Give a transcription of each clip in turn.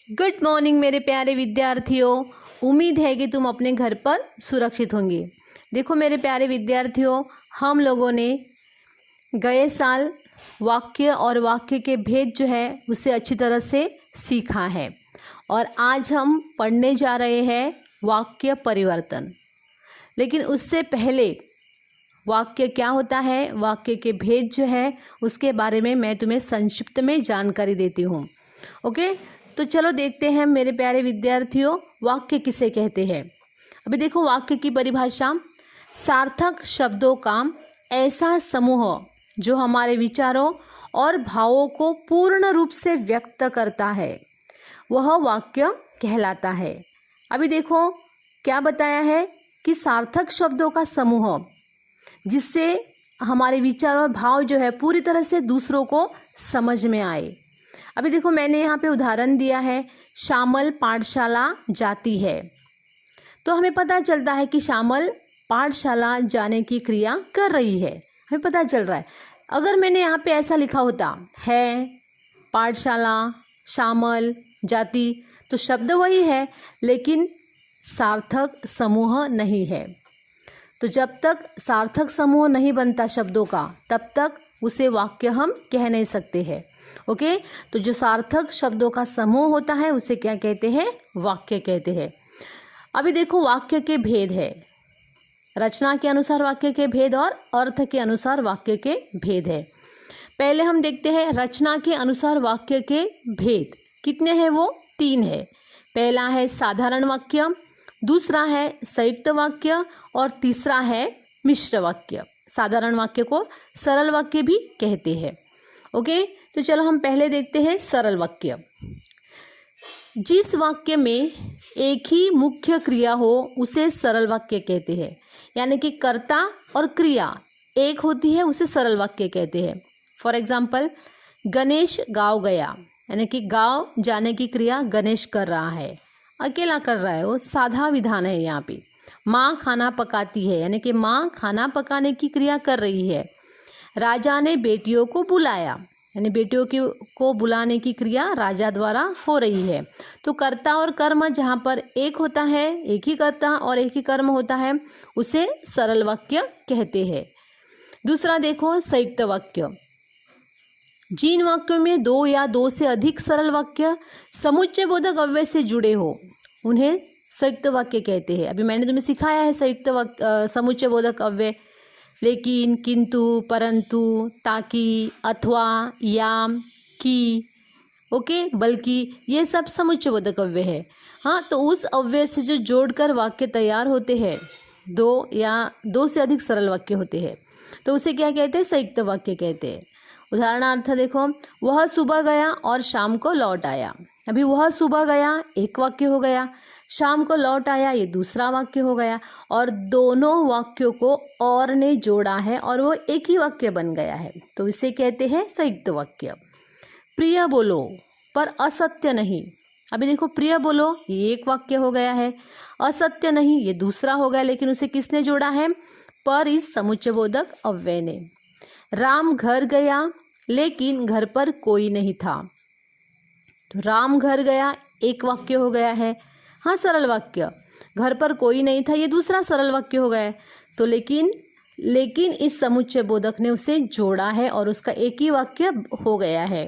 Good morning मेरे प्यारे विद्यार्थियों। उम्मीद है कि तुम अपने घर पर सुरक्षित होंगे। देखो मेरे प्यारे विद्यार्थियों, हम लोगों ने गए साल वाक्य और वाक्य के भेद जो है उसे अच्छी तरह से सीखा है और आज हम पढ़ने जा रहे हैं वाक्य परिवर्तन। लेकिन उससे पहले वाक्य क्या होता है, वाक्य के भेद जो है उसके बारे में मैं तुम्हें संक्षिप्त में जानकारी देती हूँ। ओके, तो चलो देखते हैं मेरे प्यारे विद्यार्थियों, वाक्य किसे कहते हैं। अभी देखो वाक्य की परिभाषा, सार्थक शब्दों का ऐसा समूह जो हमारे विचारों और भावों को पूर्ण रूप से व्यक्त करता है, वह वाक्य कहलाता है। अभी देखो क्या बताया है कि सार्थक शब्दों का समूह जिससे हमारे विचार और भाव जो है पूरी तरह से दूसरों को समझ में आए। अभी देखो मैंने यहाँ पे उदाहरण दिया है, श्यामल पाठशाला जाती है। तो हमें पता चलता है कि श्यामल पाठशाला जाने की क्रिया कर रही है, हमें पता चल रहा है। अगर मैंने यहाँ पे ऐसा लिखा होता है पाठशाला श्यामल जाती, तो शब्द वही है लेकिन सार्थक समूह नहीं है। तो जब तक सार्थक समूह नहीं बनता शब्दों का, तब तक उसे वाक्य हम कह नहीं सकते हैं। ओके, तो जो सार्थक शब्दों का समूह होता है उसे क्या कहते हैं, वाक्य कहते हैं। अभी देखो वाक्य के भेद है, रचना के अनुसार वाक्य के भेद और अर्थ के अनुसार वाक्य के भेद है। पहले हम देखते हैं रचना के अनुसार वाक्य के भेद कितने हैं, वो 3 है। पहला है साधारण वाक्य, दूसरा है संयुक्त वाक्य और तीसरा है मिश्र वाक्य। साधारण वाक्य को सरल वाक्य भी कहते हैं। ओके, तो चलो हम पहले देखते हैं सरल वाक्य। जिस वाक्य में एक ही मुख्य क्रिया हो उसे सरल वाक्य कहते हैं, यानी कि कर्ता और क्रिया एक होती है उसे सरल वाक्य कहते हैं। फॉर एग्जाम्पल, गणेश गाँव गया, यानी कि गाँव जाने की क्रिया गणेश कर रहा है, अकेला कर रहा है, वो साधा विधान है यहाँ पे। माँ खाना पकाती है, यानी कि माँ खाना पकाने की क्रिया कर रही है। राजा ने बेटियों को बुलाया, यानी बेटियों को बुलाने की क्रिया राजा द्वारा हो रही है। तो कर्ता और कर्म जहाँ पर एक होता है, एक ही कर्ता और एक ही कर्म होता है, उसे सरल वाक्य कहते हैं। दूसरा देखो संयुक्त वाक्य। जिन वाक्यों में 2 या 2 से अधिक सरल वाक्य समुच्चय बोधक अव्यय से जुड़े हो उन्हें संयुक्त वाक्य कहते हैं। अभी मैंने तुम्हें सिखाया है संयुक्त वाक्य, समुच्चय बोधक अव्यय, लेकिन, किंतु, परंतु, ताकि, अथवा, याम, की, ओके, बल्कि, ये सब समुच्चय बोधक अव्यय है। हाँ, तो उस अव्यय से जो जोड़कर वाक्य तैयार होते हैं, 2 या 2 से अधिक सरल वाक्य होते हैं, तो उसे क्या कहते हैं, संयुक्त वाक्य कहते हैं। उदाहरणार्थ देखो, वह सुबह गया और शाम को लौट आया। अभी वह सुबह गया एक वाक्य हो गया, शाम को लौट आया ये दूसरा वाक्य हो गया, और दोनों वाक्यों को और ने जोड़ा है और वो एक ही वाक्य बन गया है, तो इसे कहते हैं संयुक्त वाक्य। प्रिय बोलो पर असत्य नहीं। अभी देखो प्रिय बोलो ये एक वाक्य हो गया है, असत्य नहीं ये दूसरा हो गया, लेकिन उसे किसने जोड़ा है, पर इस समुच्चयबोधक अव्यय ने। राम घर गया लेकिन घर पर कोई नहीं था। तो राम घर गया एक वाक्य हो गया है, हाँ सरल वाक्य। घर पर कोई नहीं था ये दूसरा सरल वाक्य हो गया है। तो लेकिन इस समुच्चय बोधक ने उसे जोड़ा है और उसका एक ही वाक्य हो गया है।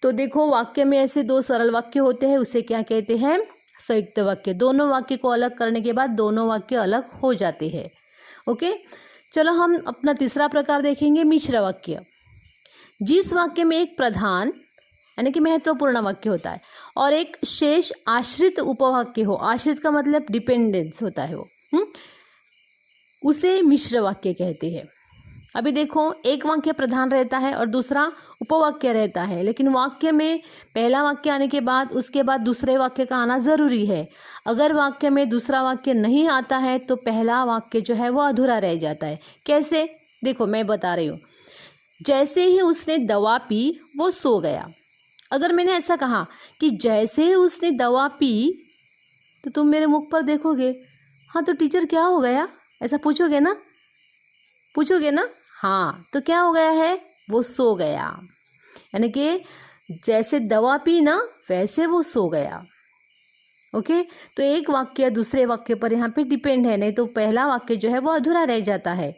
तो देखो वाक्य में ऐसे 2 सरल वाक्य होते हैं, उसे क्या कहते हैं, संयुक्त वाक्य। दोनों वाक्य को अलग करने के बाद दोनों वाक्य अलग हो जाते हैं। ओके, चलो हम अपना तीसरा प्रकार देखेंगे, मिश्र वाक्य। जिस वाक्य में एक प्रधान यानी कि महत्वपूर्ण वाक्य होता है और एक शेष आश्रित उपवाक्य हो, आश्रित का मतलब डिपेंडेंस होता है वो, उसे मिश्र वाक्य कहते हैं। अभी देखो एक वाक्य प्रधान रहता है और दूसरा उपवाक्य रहता है, लेकिन वाक्य में पहला वाक्य आने के बाद उसके बाद दूसरे वाक्य का आना जरूरी है। अगर वाक्य में दूसरा वाक्य नहीं आता है तो पहला वाक्य जो है वो अधूरा रह जाता है। कैसे, देखो मैं बता रही हूँ। जैसे ही उसने दवा पी वो सो गया। अगर मैंने ऐसा कहा कि जैसे ही उसने दवा पी, तो तुम मेरे मुख पर देखोगे, हाँ तो टीचर क्या हो गया, ऐसा पूछोगे ना, पूछोगे ना, हाँ, तो क्या हो गया है, वो सो गया। यानी कि जैसे दवा पी ना वैसे वो सो गया। ओके, तो एक वाक्य दूसरे वाक्य पर यहाँ पे डिपेंड है, नहीं तो पहला वाक्य जो है वो अधूरा रह जाता है।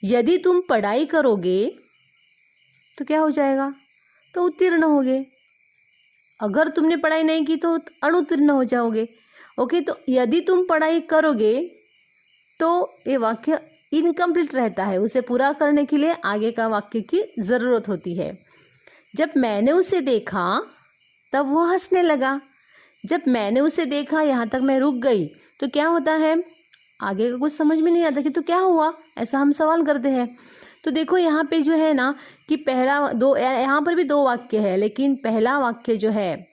यदि तुम पढ़ाई करोगे तो क्या हो जाएगा, तो उत्तीर्ण होगे। अगर तुमने पढ़ाई नहीं की तो अनुत्तीर्ण हो जाओगे। ओके, तो यदि तुम पढ़ाई करोगे तो ये वाक्य इनकम्प्लीट रहता है, उसे पूरा करने के लिए आगे का वाक्य की ज़रूरत होती है। जब मैंने उसे देखा तब वो हंसने लगा। जब मैंने उसे देखा यहाँ तक मैं रुक गई, तो क्या होता है, आगे का कुछ समझ में नहीं आता कि तो क्या हुआ, ऐसा हम सवाल करते हैं। तो देखो यहाँ पे जो है ना कि पहला दो, यहाँ पर भी दो वाक्य है, लेकिन पहला वाक्य जो है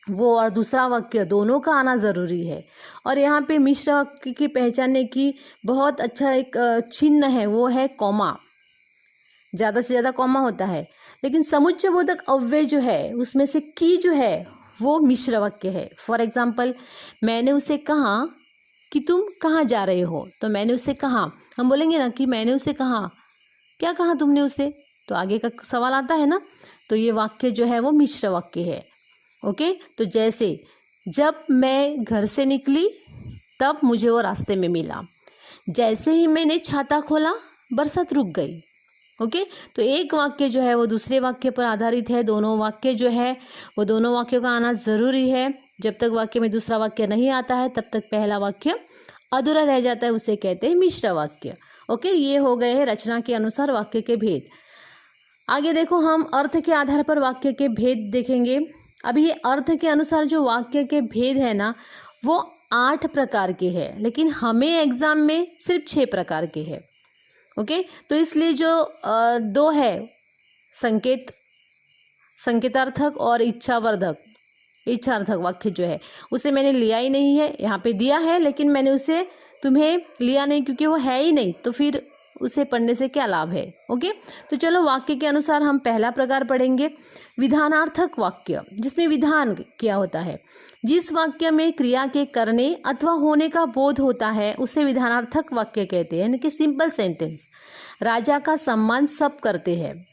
वो और दूसरा वाक्य दोनों का आना ज़रूरी है। और यहाँ पे मिश्र वाक्य की पहचानने की बहुत अच्छा एक चिन्ह है, वो है कॉमा। ज़्यादा से ज़्यादा कॉमा होता है, लेकिन समुच्चय बोधक अव्यय जो है उसमें से की जो है वो मिश्र वाक्य है। फॉर एग्जाम्पल, मैंने उसे कहा कि तुम कहाँ जा रहे हो, तो मैंने उसे कहा, हम बोलेंगे ना कि मैंने उसे कहा, क्या कहा तुमने उसे, तो आगे का सवाल आता है ना। तो ये वाक्य जो है वो मिश्र वाक्य है। ओके, तो जैसे जब मैं घर से निकली तब मुझे वो रास्ते में मिला, जैसे ही मैंने छाता खोला बरसात रुक गई। ओके, तो एक वाक्य जो है वो दूसरे वाक्य पर आधारित है, दोनों वाक्य जो है वो दोनों वाक्यों का आना ज़रूरी है। जब तक वाक्य में दूसरा वाक्य नहीं आता है तब तक पहला वाक्य अधूरा रह जाता है, उसे कहते हैं मिश्र वाक्य। ओके, ये हो गए हैं रचना के अनुसार वाक्य के भेद। आगे देखो, हम अर्थ के आधार पर वाक्य के भेद देखेंगे। अभी ये अर्थ के अनुसार जो वाक्य के भेद है ना वो 8 प्रकार के हैं, लेकिन हमें एग्जाम में सिर्फ 6 प्रकार के हैं। ओके, तो इसलिए जो दो है संकेतार्थक और इच्छार्थक वाक्य जो है उसे मैंने लिया ही नहीं है, यहाँ पे दिया है लेकिन मैंने उसे तुम्हें लिया नहीं क्योंकि वो है ही नहीं, तो फिर उसे पढ़ने से क्या लाभ है। ओके, तो चलो वाक्य के अनुसार हम पहला प्रकार पढ़ेंगे, विधानार्थक वाक्य, जिसमें विधान क्या होता है। जिस वाक्य में क्रिया के करने अथवा होने का बोध होता है उसे विधानार्थक वाक्य कहते हैं, यानी कि सिंपल सेंटेंस। राजा का सम्मान सब करते हैं,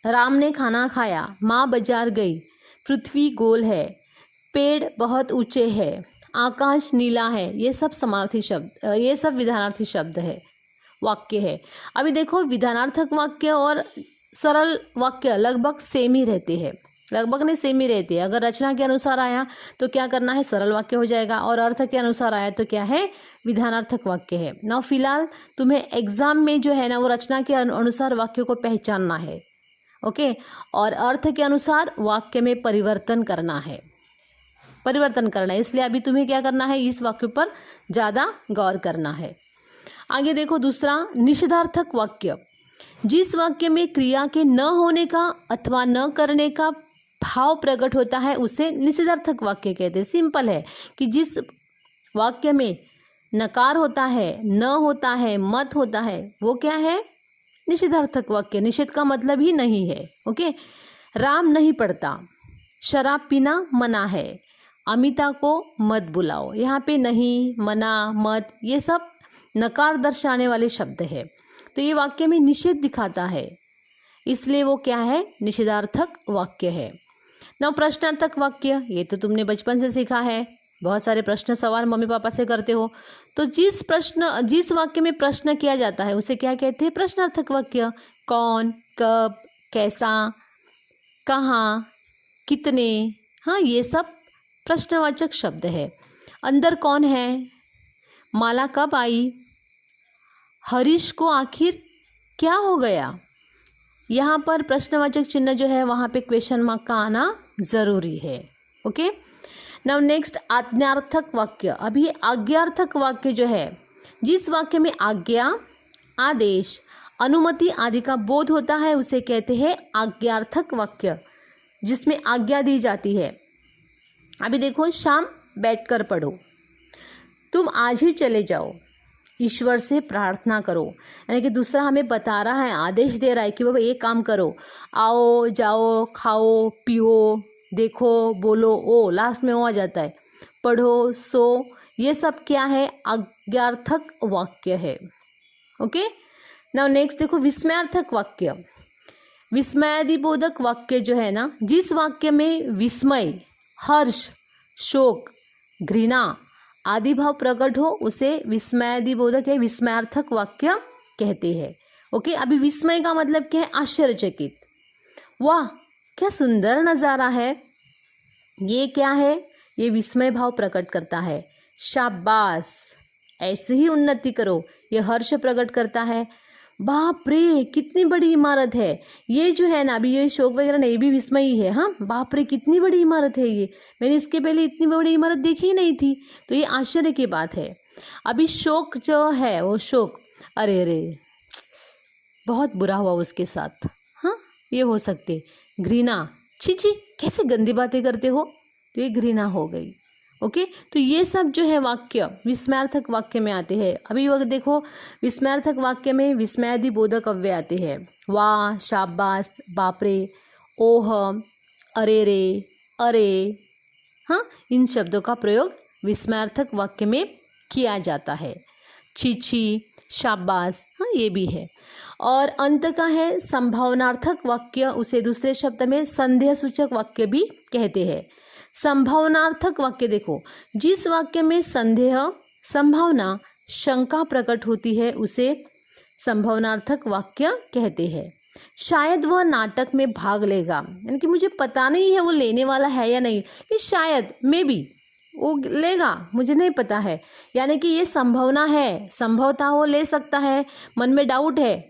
राम ने खाना खाया, माँ बाजार गई, पृथ्वी गोल है, पेड़ बहुत ऊंचे है, आकाश नीला है, ये सब समानार्थी शब्द, ये सब विधानार्थी शब्द है, वाक्य है। अभी देखो, विधानार्थक वाक्य और सरल वाक्य लगभग सेम ही रहते हैं, लगभग नहीं सेम ही रहते हैं। अगर रचना के अनुसार आया तो क्या करना है, सरल वाक्य हो जाएगा, और अर्थ के अनुसार आया तो क्या है, विधानार्थक वाक्य है ना। फिलहाल तुम्हें एग्जाम में जो है ना वो रचना के अनुसार वाक्य को पहचानना है। ओके, और अर्थ के अनुसार वाक्य में परिवर्तन करना है, इसलिए अभी तुम्हें क्या करना है, इस वाक्य पर ज़्यादा गौर करना है। आगे देखो, दूसरा निषेधार्थक वाक्य, जिस वाक्य में क्रिया के न होने का अथवा न करने का भाव प्रकट होता है उसे निषेधार्थक वाक्य कहते हैं। सिंपल है कि जिस वाक्य में नकार होता है, न होता है, मत होता है, वो क्या है, निषेधार्थक वाक्य। निषेध का मतलब ही नहीं है। ओके, राम नहीं पढ़ता, शराब पीना मना है, अमिता को मत बुलाओ। यहाँ पे नहीं, मना, मत, ये सब नकार दर्शाने वाले शब्द है, तो ये वाक्य में निषेध दिखाता है, इसलिए वो क्या है, निषेधार्थक वाक्य है। ना प्रश्नार्थक वाक्य, ये तो तुमने बचपन से सीखा है, बहुत सारे प्रश्न सवाल मम्मी पापा से करते हो। तो जिस वाक्य में प्रश्न किया जाता है उसे क्या कहते हैं, प्रश्नार्थक वाक्य। कौन, कब, कैसा, कहाँ, कितने, हाँ, ये सब प्रश्नवाचक शब्द है। अंदर कौन है, माला कब आई, हरीश को आखिर क्या हो गया। यहाँ पर प्रश्नवाचक चिन्ह जो है वहाँ पे क्वेश्चन मार्क का आना ज़रूरी है। ओके, नाउ नेक्स्ट आज्ञार्थक वाक्य। अभी आज्ञार्थक वाक्य जो है, जिस वाक्य में आज्ञा, आदेश, अनुमति आदि का बोध होता है उसे कहते हैं आज्ञार्थक वाक्य, जिसमें आज्ञा दी जाती है। अभी देखो, शाम बैठकर पढ़ो, तुम आज ही चले जाओ, ईश्वर से प्रार्थना करो। यानी कि दूसरा हमें बता रहा है, आदेश दे रहा है कि बाबा ये काम करो, आओ, जाओ, खाओ, पियो, देखो, बोलो, ओ लास्ट में ओ आ जाता है, पढ़ो, सो, ये सब क्या है, आज्ञार्थक वाक्य है। ओके, नाउ नेक्स्ट देखो, विस्मयार्थक वाक्य। विस्मयादिबोधक वाक्य जो है ना, जिस वाक्य में विस्मय, हर्ष, शोक, घृणा आदि भाव प्रकट हो उसे विस्मयादिबोधक या विस्मयार्थक वाक्य कहते हैं। ओके, अभी विस्मय का मतलब क्या है? आश्चर्यचकित। वाह क्या सुंदर नज़ारा है, ये क्या है? ये विस्मय भाव प्रकट करता है। शाबाश, ऐसे ही उन्नति करो, ये हर्ष प्रकट करता है। बाप रे कितनी बड़ी इमारत है, ये जो है ना, अभी ये शोक वगैरह नहीं, ये भी विस्मय ही है। हाँ, बाप रे कितनी बड़ी इमारत है ये, मैंने इसके पहले इतनी बड़ी इमारत देखी ही नहीं थी, तो ये आश्चर्य की बात है। अभी शोक जो है वो शोक, अरे अरे बहुत बुरा हुआ उसके साथ, हाँ ये हो सकते। घृणा, छी छी कैसे गंदी बातें करते हो, तो ये घृणा हो गई। ओके, तो ये सब जो है वाक्य विस्मयार्थक वाक्य में आते हैं। अभी वक्त देखो, विस्मयार्थक वाक्य में विस्मयादिबोधक अव्यय आते हैं। वाह, शाबाश, बापरे, ओह, अरे रे, अरे, हाँ इन शब्दों का प्रयोग विस्मयार्थक वाक्य में किया जाता है। छी छी, शाबाश, हाँ ये भी है। और अंत का है संभावनार्थक वाक्य, उसे दूसरे शब्द में संदेह सूचक वाक्य भी कहते हैं। संभावनार्थक वाक्य देखो, जिस वाक्य में संदेह, संभावना, शंका प्रकट होती है उसे संभावनार्थक वाक्य कहते हैं। शायद वह नाटक में भाग लेगा, यानी कि मुझे पता नहीं है वो लेने वाला है या नहीं, कि शायद मे बी वो लेगा, मुझे नहीं पता है, यानी कि ये संभावना है, संभवतः वो ले सकता है, मन में डाउट है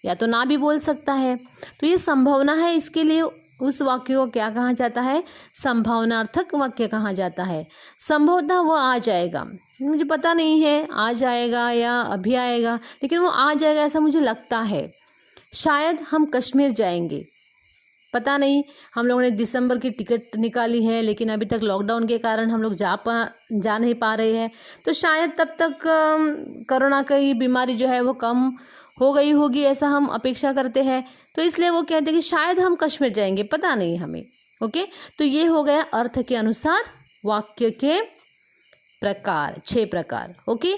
या तो ना भी बोल सकता है, तो ये संभावना है, इसके लिए उस वाक्य को क्या कहा जाता है? संभावनार्थक वाक्य कहा जाता है। संभवतः वो आ जाएगा, मुझे पता नहीं है आ जाएगा या अभी आएगा, लेकिन वो आ जाएगा ऐसा मुझे लगता है। शायद हम कश्मीर जाएंगे, पता नहीं, हम लोगों ने दिसंबर की टिकट निकाली है लेकिन अभी तक लॉकडाउन के कारण हम लोग जा नहीं पा रहे हैं, तो शायद तब तक कोरोना की बीमारी जो है वो कम हो गई होगी, ऐसा हम अपेक्षा करते हैं, तो इसलिए वो कहते हैं कि शायद हम कश्मीर जाएंगे, पता नहीं हमें। ओके, तो ये हो गया अर्थ के अनुसार वाक्य के प्रकार, 6 प्रकार। ओके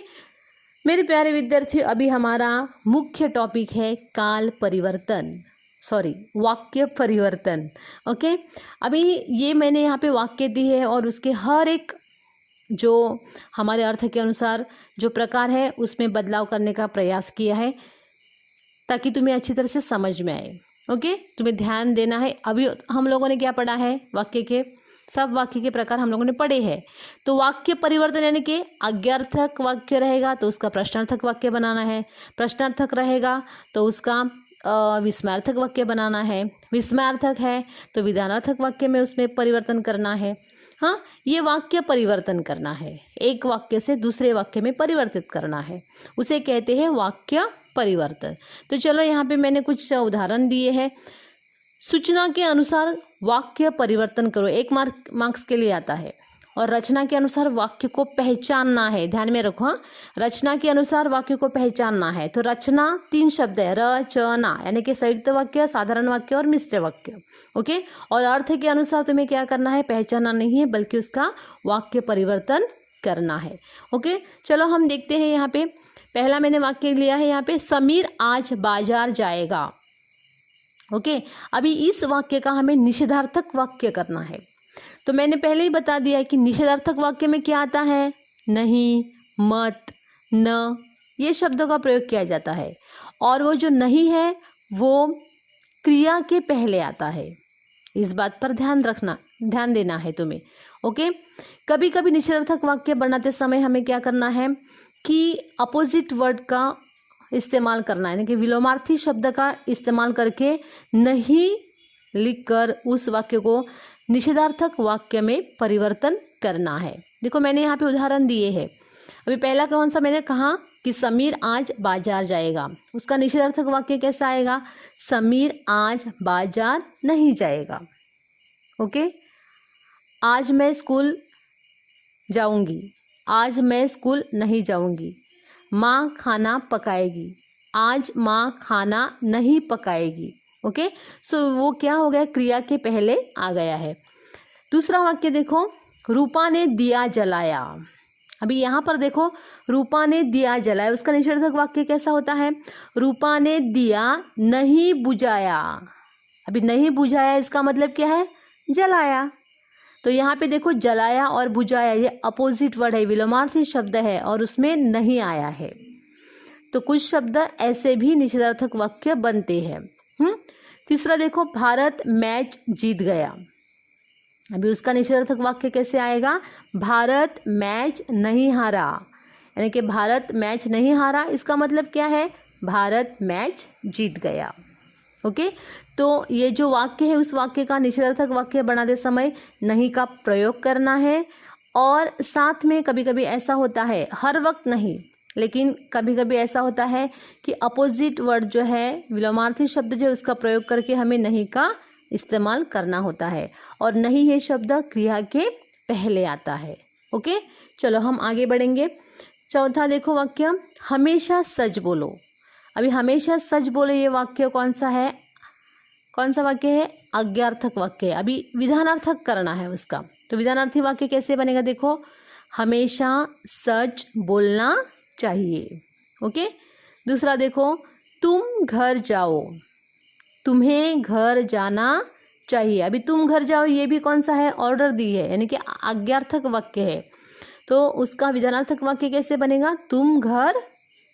मेरे प्यारे विद्यार्थी, अभी हमारा मुख्य टॉपिक है काल परिवर्तन, वाक्य परिवर्तन। ओके, अभी ये मैंने यहाँ पे वाक्य दी है और उसके हर एक जो हमारे अर्थ के अनुसार जो प्रकार है उसमें बदलाव करने का प्रयास किया है ताकि तुम्हें अच्छी तरह से समझ में आए। ओके, तुम्हें ध्यान देना है। अभी हम लोगों ने क्या पढ़ा है? वाक्य के सब वाक्य के प्रकार हम लोगों ने पढ़े हैं। तो वाक्य परिवर्तन यानी कि आज्ञार्थक वाक्य रहेगा तो उसका प्रश्नार्थक वाक्य बनाना है, प्रश्नार्थक रहेगा तो उसका विस्मयार्थक वाक्य बनाना है, विस्मयार्थक है तो विधानार्थक वाक्य में उसमें परिवर्तन करना है। हाँ, ये वाक्य परिवर्तन करना है, एक वाक्य से दूसरे वाक्य में परिवर्तित करना है, उसे कहते हैं वाक्य परिवर्तन। तो चलो यहाँ पे मैंने कुछ उदाहरण दिए हैं। सूचना के अनुसार वाक्य परिवर्तन करो, 1 मार्क्स के लिए आता है। और रचना के अनुसार वाक्य को पहचानना है, ध्यान में रखो। हाँ, रचना के अनुसार वाक्य को पहचानना है। तो रचना 3 शब्द है, रचना यानी कि संयुक्त वाक्य, साधारण वाक्य और मिश्र वाक्य। ओके, और अर्थ के अनुसार तुम्हें क्या करना है? पहचानना नहीं है बल्कि उसका वाक्य परिवर्तन करना है। ओके, चलो हम देखते हैं। यहाँ पे पहला मैंने वाक्य लिया है, यहाँ पे समीर आज बाजार जाएगा। ओके, अभी इस वाक्य का हमें निषेधार्थक वाक्य करना है। तो मैंने पहले ही बता दिया है कि निषेधार्थक वाक्य में क्या आता है? नहीं, मत, न, ये शब्दों का प्रयोग किया जाता है। और वो जो नहीं है वो क्रिया के पहले आता है, इस बात पर ध्यान देना है तुम्हें। ओके, कभी कभी निषेधार्थक वाक्य बनाते समय हमें क्या करना है कि अपोजिट वर्ड का इस्तेमाल करना है, यानी कि विलोमार्थी शब्द का इस्तेमाल करके नहीं लिखकर उस वाक्य को निषेधार्थक वाक्य में परिवर्तन करना है। देखो मैंने यहाँ पे उदाहरण दिए हैं। अभी पहला कौन सा मैंने कहा कि समीर आज बाजार जाएगा, उसका निषेधार्थक वाक्य कैसा आएगा? समीर आज बाजार नहीं जाएगा। ओके, आज मैं स्कूल जाऊंगी, आज मैं स्कूल नहीं जाऊंगी। माँ खाना पकाएगी, आज माँ खाना नहीं पकाएगी। ओके, सो वो क्या हो गया? क्रिया के पहले आ गया है। दूसरा वाक्य देखो, रूपा ने दिया जलाया। अभी यहाँ पर देखो, रूपा ने दिया जलाया, उसका निषेधार्थक वाक्य कैसा होता है? रूपा ने दिया नहीं बुझाया। अभी नहीं बुझाया इसका मतलब क्या है, जलाया। तो यहाँ पे देखो जलाया और बुझाया ये अपोजिट वर्ड है, विलोमार्थी शब्द है और उसमें नहीं आया है। तो कुछ शब्द ऐसे भी निषेधार्थक वाक्य बनते हैं। तीसरा देखो, भारत मैच जीत गया। अभी उसका निषेधार्थक वाक्य कैसे आएगा, भारत मैच नहीं हारा, यानी कि भारत मैच नहीं हारा इसका मतलब क्या है, भारत मैच जीत गया। ओके, तो ये जो वाक्य है उस वाक्य का निषेधार्थक वाक्य बनाते समय नहीं का प्रयोग करना है। और साथ में कभी कभी ऐसा होता है, हर वक्त नहीं लेकिन कभी कभी ऐसा होता है कि अपोजिट वर्ड जो है, विलोमार्थी शब्द जो है उसका प्रयोग करके हमें नहीं का इस्तेमाल करना होता है। और नहीं ये शब्द क्रिया के पहले आता है। ओके, चलो हम आगे बढ़ेंगे। चौथा देखो वाक्य, हमेशा सच बोलो। अभी हमेशा सच बोलो ये वाक्य कौन सा है, कौन सा वाक्य है, आज्ञार्थक वाक्य है। अभी विधानार्थक करना है उसका, तो विधानार्थी वाक्य कैसे बनेगा, देखो हमेशा सच बोलना चाहिए। ओके, दूसरा देखो, तुम घर जाओ, तुम्हें घर जाना चाहिए। अभी तुम घर जाओ ये भी कौन सा है, ऑर्डर दी है, यानी कि आज्ञार्थक वाक्य है। तो उसका विधानार्थक वाक्य कैसे बनेगा,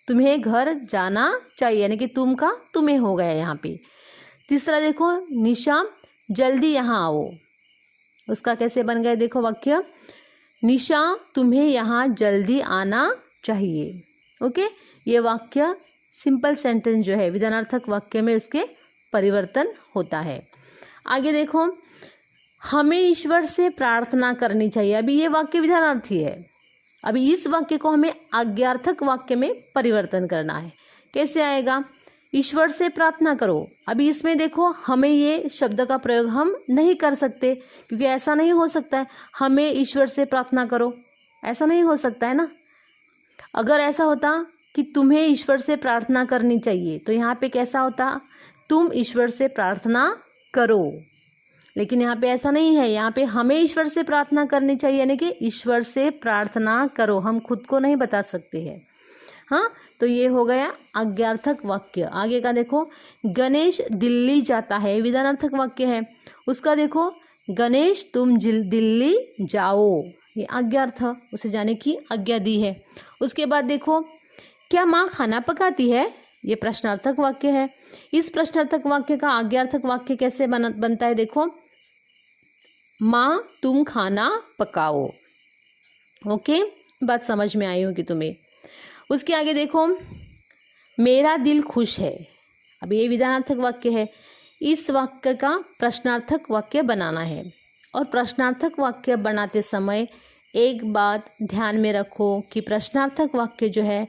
तुम्हें घर जाना चाहिए, यानी कि तुम का तुम्हें हो गया यहाँ पे। तीसरा देखो, निशा जल्दी यहाँ आओ, उसका कैसे बन गया, देखो वाक्य, निशा तुम्हें यहाँ जल्दी आना चाहिए। ओके, ये वाक्य सिंपल सेंटेंस जो है विधानार्थक वाक्य में उसके परिवर्तन होता है। आगे देखो, हमें ईश्वर से प्रार्थना करनी चाहिए। अभी ये वाक्य विधानार्थी है, अभी इस वाक्य को हमें आज्ञार्थक वाक्य में परिवर्तन करना है। कैसे आएगा, ईश्वर से प्रार्थना करो। अभी इसमें देखो हमें ये शब्द का प्रयोग हम नहीं कर सकते, क्योंकि ऐसा नहीं हो सकता है हमें ईश्वर से प्रार्थना करो, ऐसा नहीं हो सकता है ना। अगर ऐसा होता कि तुम्हें ईश्वर से प्रार्थना करनी चाहिए तो यहाँ पे कैसा होता, तुम ईश्वर से प्रार्थना करो। लेकिन यहाँ पे ऐसा नहीं है, यहाँ पे हमें ईश्वर से प्रार्थना करनी चाहिए, यानी कि ईश्वर से प्रार्थना करो, हम खुद को नहीं बता सकते हैं। हाँ, तो ये हो गया आज्ञार्थक वाक्य। आगे का देखो, गणेश दिल्ली जाता है, विधानार्थक वाक्य है। उसका देखो, गणेश तुम दिल्ली जाओ, ये आज्ञार्थ, उसे जाने की आज्ञा दी है। उसके बाद देखो, क्या माँ खाना पकाती है, ये प्रश्नार्थक वाक्य है। इस प्रश्नार्थक वाक्य का आज्ञार्थक वाक्य कैसे बनता है, देखो, माँ तुम खाना पकाओ। ओके, बात समझ में आई होगी तुम्हें। उसके आगे देखो, मेरा दिल खुश है। अब ये विधानार्थक वाक्य है, इस वाक्य का प्रश्नार्थक वाक्य बनाना है। और प्रश्नार्थक वाक्य बनाते समय एक बात ध्यान में रखो कि प्रश्नार्थक वाक्य जो है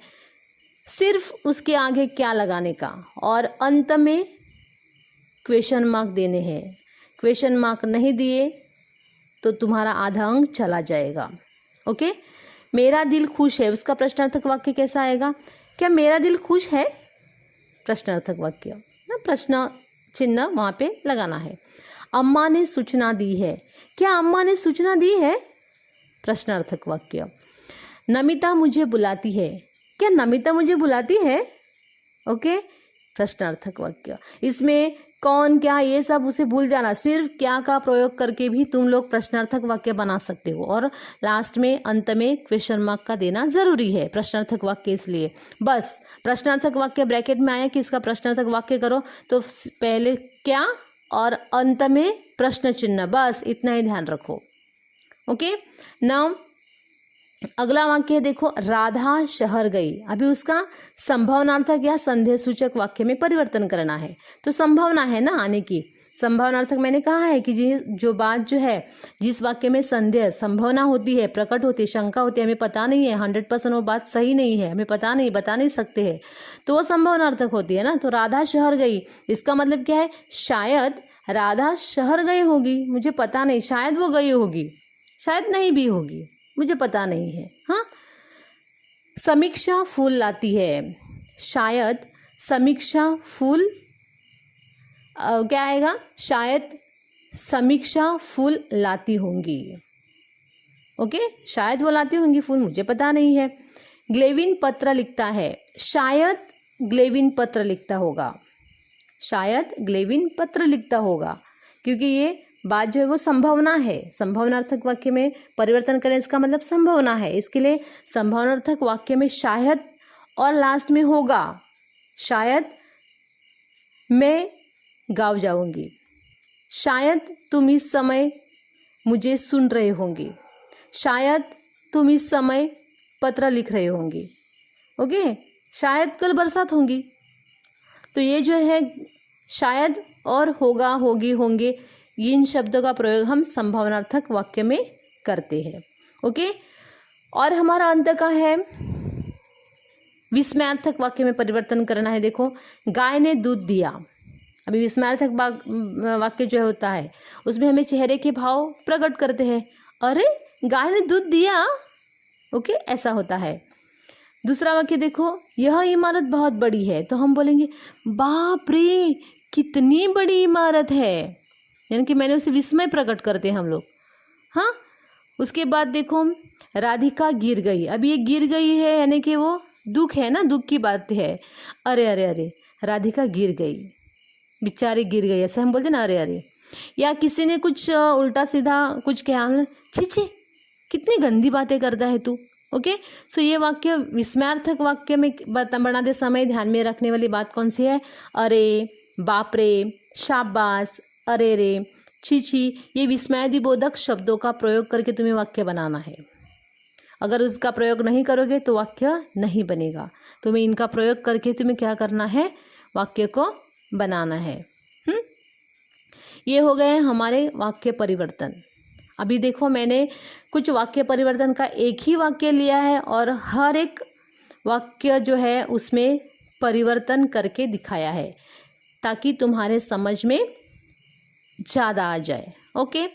सिर्फ उसके आगे क्या लगाने का, और अंत में क्वेश्चन मार्क देने हैं। क्वेश्चन मार्क नहीं दिए तो तुम्हारा आधा अंक चला जाएगा। ओके, मेरा दिल खुश है, उसका प्रश्नार्थक वाक्य कैसा आएगा, क्या मेरा दिल खुश है, प्रश्नार्थक वाक्य ना, प्रश्न चिन्ह वहाँ पे लगाना है। अम्मा ने सूचना दी है, क्या अम्मा ने सूचना दी है, प्रश्नार्थक वाक्य। नमिता मुझे बुलाती है, क्या नमिता मुझे बुलाती है, ओके, प्रश्नार्थक वाक्य। इसमें कौन क्या ये सब उसे भूल जाना, सिर्फ क्या का प्रयोग करके भी तुम लोग प्रश्नार्थक वाक्य बना सकते हो। और लास्ट में अंत में क्वेश्चन मार्क का देना जरूरी है प्रश्नार्थक वाक्य, इसलिए बस प्रश्नार्थक वाक्य ब्रैकेट में आया कि इसका प्रश्नार्थक वाक्य करो तो पहले क्या और अंत में प्रश्न चिन्ह, बस इतना ही ध्यान रखो। ओके, नाउ अगला वाक्य देखो, राधा शहर गई। अभी उसका संभावनार्थक या संदेह सूचक वाक्य में परिवर्तन करना है। तो संभावना है ना आने की, संभावनार्थक मैंने कहा है कि जो बात जो है, जिस वाक्य में संदेह संभावना होती है, प्रकट होती है, शंका होती है, हमें पता नहीं है 100% वो बात सही नहीं है, हमें पता नहीं, बता नहीं सकते हैं, तो वो संभावनार्थक होती है ना। तो राधा शहर गई, इसका मतलब क्या है, शायद राधा शहर गई होगी, मुझे पता नहीं, शायद वो गई होगी, शायद नहीं भी होगी, मुझे पता नहीं है। हाँ, समीक्षा फूल लाती है, शायद समीक्षा फूल क्या आएगा, शायद समीक्षा फूल लाती होंगी। ओके, शायद वो लाती होंगी फूल, मुझे पता नहीं है। ग्लेविन पत्र लिखता है, शायद ग्लेविन पत्र लिखता होगा। शायद ग्लेविन पत्र लिखता होगा, क्योंकि ये बात जो है वो संभावना है। संभावनार्थक वाक्य में परिवर्तन करें इसका मतलब संभावना है, इसके लिए संभावनार्थक वाक्य में शायद और लास्ट में होगा। शायद मैं गाँव जाऊंगी, शायद तुम इस समय मुझे सुन रहे होंगे, शायद तुम इस समय पत्र लिख रहे होंगे। ओके, शायद कल बरसात होगी। तो ये जो है शायद और होगा, होगी, होंगे, इन शब्दों का प्रयोग हम संभावनार्थक वाक्य में करते हैं। ओके, और हमारा अंत का है विस्मयार्थक वाक्य में परिवर्तन करना है। देखो, गाय ने दूध दिया। अभी विस्मयार्थक वाक्य जो होता है उसमें हमें चेहरे के भाव प्रकट करते हैं। अरे गाय ने दूध दिया, ओके, ऐसा होता है। दूसरा वाक्य देखो, यह इमारत बहुत बड़ी है, तो हम बोलेंगे बाप रे कितनी बड़ी इमारत है, यानी कि मैंने उसे विस्मय प्रकट करते हैं हम लोग। हाँ, उसके बाद देखो, राधिका गिर गई। अब ये गिर गई है यानी कि वो दुख है ना, दुख की बात है। अरे अरे अरे राधिका गिर गई, बेचारी गिर गई, ऐसे हम बोलते ना, अरे अरे। या किसी ने कुछ उल्टा सीधा कुछ कहा, हमने छी छी कितनी गंदी बातें करता है तू। ओके, सो ये वाक्य विस्मयार्थक वाक्य में बनाते समय ध्यान में रखने वाली बात कौन सी है? अरे, बाप रे, शाबाश, अरे रे, छी छी, ये विस्मयादिबोधक शब्दों का प्रयोग करके तुम्हें वाक्य बनाना है। अगर उसका प्रयोग नहीं करोगे तो वाक्य नहीं बनेगा। तुम्हें इनका प्रयोग करके तुम्हें क्या करना है? वाक्य को बनाना है। ये हो गए हमारे वाक्य परिवर्तन। अभी देखो, मैंने कुछ वाक्य परिवर्तन का एक ही वाक्य लिया है और हर एक वाक्य जो है उसमें परिवर्तन करके दिखाया है ताकि तुम्हारे समझ में ज़्यादा आ जाए। ओके,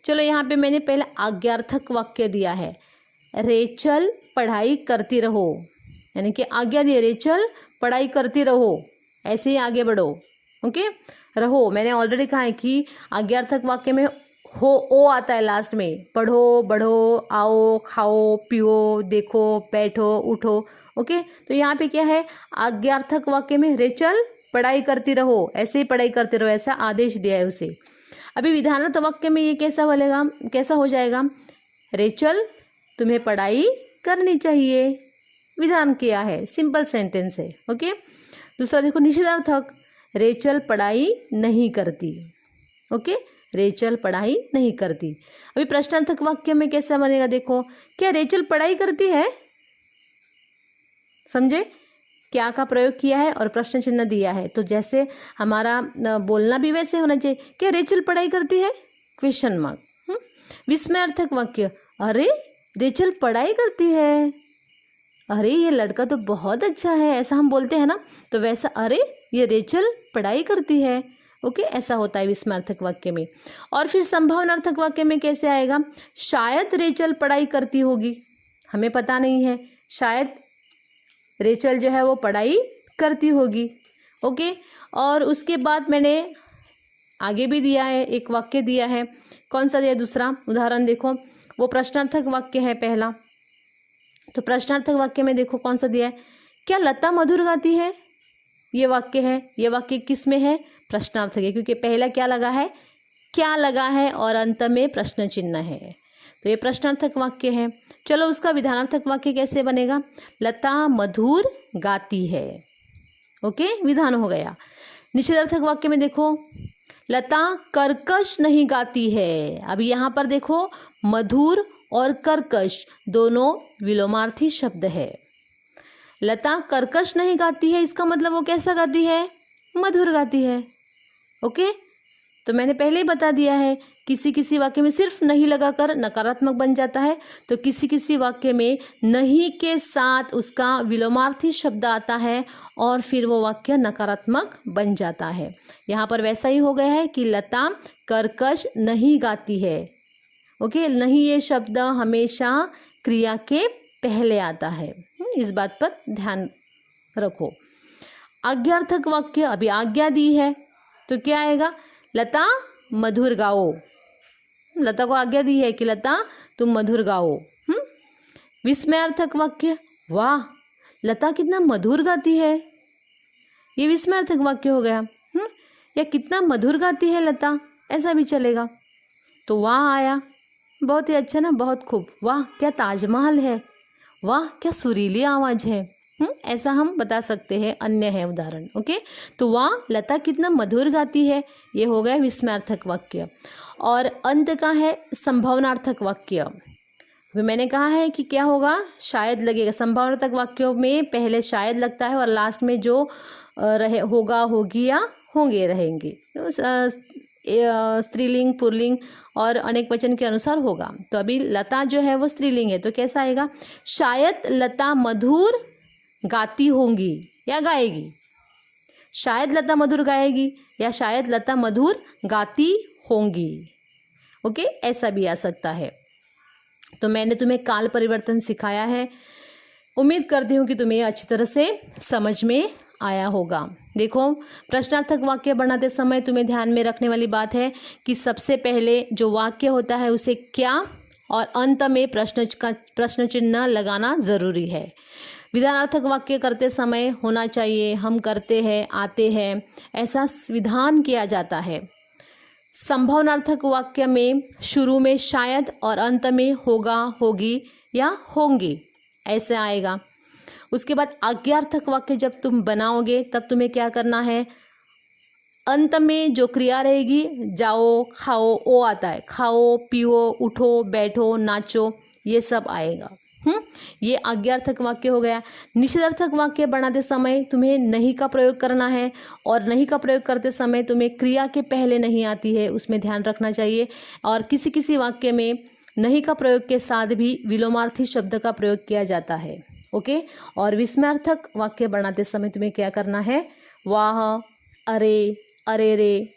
चलो यहाँ पे मैंने पहले आज्ञार्थक वाक्य दिया है। रेचल पढ़ाई करती रहो, यानी कि आज्ञा दी, रेचल पढ़ाई करती रहो, ऐसे ही आगे बढ़ो। ओके, रहो मैंने ऑलरेडी कहा है कि आज्ञार्थक वाक्य में हो ओ आता है लास्ट में। पढ़ो, बढ़ो, आओ, खाओ, पियो, देखो, बैठो, उठो। ओके, तो यहाँ पे क्या है? आज्ञार्थक वाक्य में रेचल पढ़ाई करती रहो, ऐसे ही पढ़ाई करते रहो, ऐसा आदेश दिया है उसे। अभी विधानार्थक वाक्य में ये कैसा बोलेगा, कैसा हो जाएगा? रेचल तुम्हें पढ़ाई करनी चाहिए, विधान किया है, सिंपल सेंटेंस है। ओके, दूसरा देखो निषेधार्थक, रेचल पढ़ाई नहीं करती। ओके, रेचल पढ़ाई नहीं करती। अभी प्रश्नार्थक वाक्य में कैसा बनेगा? देखो, क्या रेचल पढ़ाई करती है? समझे? क्या का प्रयोग किया है और प्रश्न चिन्ह दिया है, तो जैसे हमारा बोलना भी वैसे होना चाहिए। क्या रेचल पढ़ाई करती है? Question mark. विस्मयार्थक वाक्य, अरे रेचल पढ़ाई करती है, अरे ये लड़का तो बहुत अच्छा है, ऐसा हम बोलते हैं ना, तो वैसा अरे ये रेचल पढ़ाई करती है। ओके, ऐसा होता है विस्मयार्थक वाक्य में। और फिर संभावनार्थक वाक्य में कैसे आएगा? शायद रेचल पढ़ाई करती होगी, हमें पता नहीं है, शायद रेचल जो है वो पढ़ाई करती होगी। ओके, और उसके बाद मैंने आगे भी दिया है, एक वाक्य दिया है। कौन सा दिया? दूसरा उदाहरण देखो, वो प्रश्नार्थक वाक्य है पहला। तो प्रश्नार्थक वाक्य में देखो कौन सा दिया है? क्या लता मधुर गाती है? ये वाक्य है। ये वाक्य किस में है? प्रश्नार्थक है, क्योंकि पहला क्या लगा है? क्या लगा है और अंत में प्रश्न चिन्ह है, तो ये प्रश्नार्थक वाक्य है। चलो उसका विधानार्थक वाक्य कैसे बनेगा? लता मधुर गाती है। ओके, विधान हो गया। निषेधार्थक वाक्य में देखो, लता कर्कश नहीं गाती है। अब यहाँ पर देखो, मधुर और कर्कश दोनों विलोमार्थी शब्द है। लता कर्कश नहीं गाती है, इसका मतलब वो कैसा गाती है? मधुर गाती है। ओके, तो मैंने पहले ही बता दिया है, किसी किसी वाक्य में सिर्फ नहीं लगाकर नकारात्मक बन जाता है, तो किसी किसी वाक्य में नहीं के साथ उसका विलोमार्थी शब्द आता है और फिर वो वाक्य नकारात्मक बन जाता है। यहाँ पर वैसा ही हो गया है कि लता कर्कश नहीं गाती है। ओके, नहीं ये शब्द हमेशा क्रिया के पहले आता है, इस बात पर ध्यान रखो। आज्ञार्थक वाक्य, अभी आज्ञा दी है तो क्या आएगा? लता मधुर गाओ, लता को आज्ञा दी है कि लता तुम मधुर गाओ। विस्मयार्थक वाक्य, वाह लता कितना मधुर गाती है, ये विस्मयार्थक वाक्य हो गया। या कितना मधुर गाती है लता, ऐसा भी चलेगा। तो वाह आया, बहुत ही अच्छा ना, बहुत खूब। वाह क्या ताजमहल है, वाह क्या सुरीली आवाज़ है। ऐसा हम बता सकते हैं, अन्य है उदाहरण। ओके, तो वाह लता कितना मधुर गाती है, ये हो गया विस्मयार्थक वाक्य। और अंत का है संभावनार्थक वाक्य। अभी मैंने कहा है कि क्या होगा, शायद लगेगा। संभावनार्थक वाक्यों में पहले शायद लगता है और लास्ट में जो रहे होगा, होगी या होंगे रहेंगे, स्त्रीलिंग, पुल्लिंग और अनेक वचन के अनुसार होगा। तो अभी लता जो है वो स्त्रीलिंग है, तो कैसा आएगा, शायद लता मधुर गाती होंगी या गाएगी। शायद लता मधुर गाएगी या शायद लता मधुर गाती होंगी। ओके, ऐसा भी आ सकता है। तो मैंने तुम्हें काल परिवर्तन सिखाया है, उम्मीद करती हूँ कि तुम्हें अच्छी तरह से समझ में आया होगा। देखो, प्रश्नार्थक वाक्य बनाते समय तुम्हें ध्यान में रखने वाली बात है कि सबसे पहले जो वाक्य होता है उसे क्या और अंत में प्रश्न चिन्ह लगाना ज़रूरी है। विधानार्थक वाक्य करते समय होना चाहिए हम करते हैं, आते हैं, ऐसा विधान किया जाता है। संभावनार्थक वाक्य में शुरू में शायद और अंत में होगा, होगी या होंगे, ऐसे आएगा। उसके बाद आज्ञार्थक वाक्य जब तुम बनाओगे तब तुम्हें क्या करना है, अंत में जो क्रिया रहेगी, जाओ, खाओ, ओ आता है, खाओ, पियो, उठो, बैठो, नाचो, ये सब आएगा। ये आज्ञार्थक वाक्य हो गया। निषेधार्थक वाक्य बनाते समय तुम्हें नहीं का प्रयोग करना है और नहीं का प्रयोग करते समय तुम्हें क्रिया के पहले नहीं आती है, उसमें ध्यान रखना चाहिए। और किसी किसी वाक्य में नहीं का प्रयोग के साथ भी विलोमार्थी शब्द का प्रयोग किया जाता है। ओके, और विस्मयार्थक वाक्य बनाते समय तुम्हें क्या करना है, वाह, अरे, अरे रे,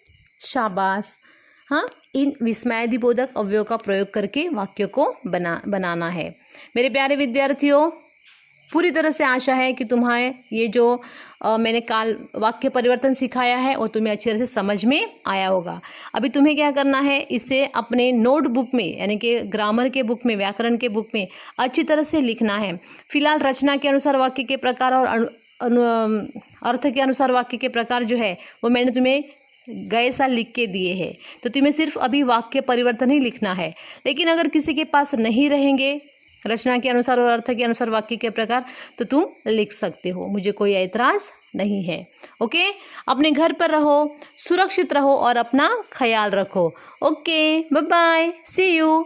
शाबाश, हाँ, इन विस्मयादिबोधक अवयव का प्रयोग करके वाक्य को बनाना है। मेरे प्यारे विद्यार्थियों, पूरी तरह से आशा है कि तुम्हें ये जो मैंने काल वाक्य परिवर्तन सिखाया है वो तुम्हें अच्छी तरह से समझ में आया होगा। अभी तुम्हें क्या करना है, इसे अपने नोटबुक में यानी कि ग्रामर के बुक में, व्याकरण के बुक में अच्छी तरह से लिखना है। फिलहाल रचना के अनुसार वाक्य के प्रकार और अर्थ के अनुसार वाक्य के प्रकार जो है वो मैंने तुम्हें गए साल लिख के दिए हैं। तो तुम्हें सिर्फ अभी वाक्य परिवर्तन ही लिखना है। लेकिन अगर किसी के पास नहीं रहेंगे रचना के अनुसार और अर्थ के अनुसार वाक्य के प्रकार, तो तुम लिख सकते हो, मुझे कोई ऐतराज़ नहीं है। ओके, अपने घर पर रहो, सुरक्षित रहो और अपना ख्याल रखो। Okay, bye bye, see you.